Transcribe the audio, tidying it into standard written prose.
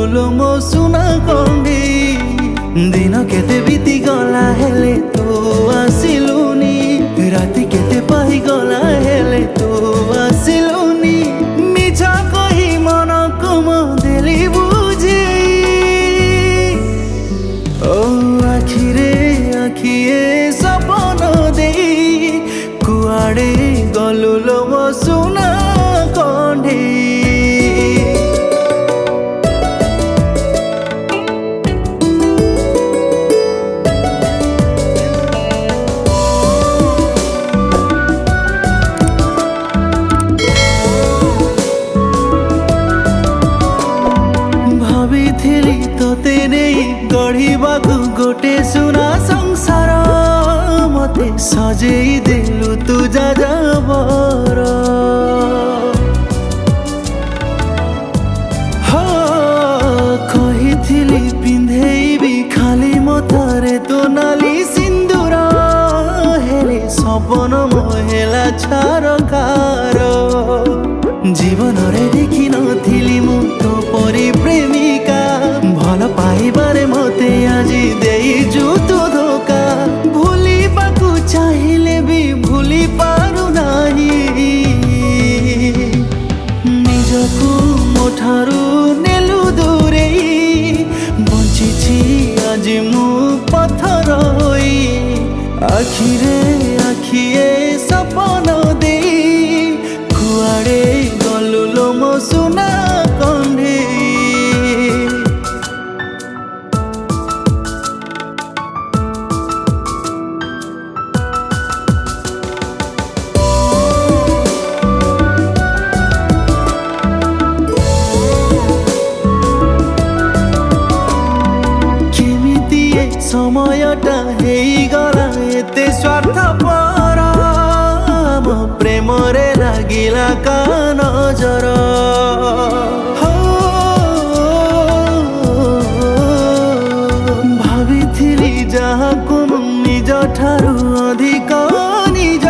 गलु लो मो सुना कंडी दिन केते बीती गला हेले तो आसिलुनी राति केते पाई गला हेले तो आसिलुनी मिछा कही मन को मो देली बुझे ओ आखिरे आखिए सपन दे कुआड़े गलु लो मो सुना कंडी तोते नहीं गढ़ीबाकू गोटे सुना संसार मते सजेई देलु तू जा जाबर कही पिंधेबी खाली मथारे तो नाली सिंदूर हेले सपन मोहेला छारकार जीवन रे देखी नथिली मु तो परी प्रेमिका भल पाइबारे मते आजी देइजु तू धोका भूली बाकू चाहिले भी भूली पारु नाही निजकू मोठारू नेलु दूरे बंचिछि आजी मु पत्थर होई आखिरे आखिए सपन दे कुआड़े गलु लो मो सुना कंढे समयटा गला एते स्वार्थपर मो प्रेम रे लागिला का नजर भाविथिली जहाकू निज ठारू अधिक निज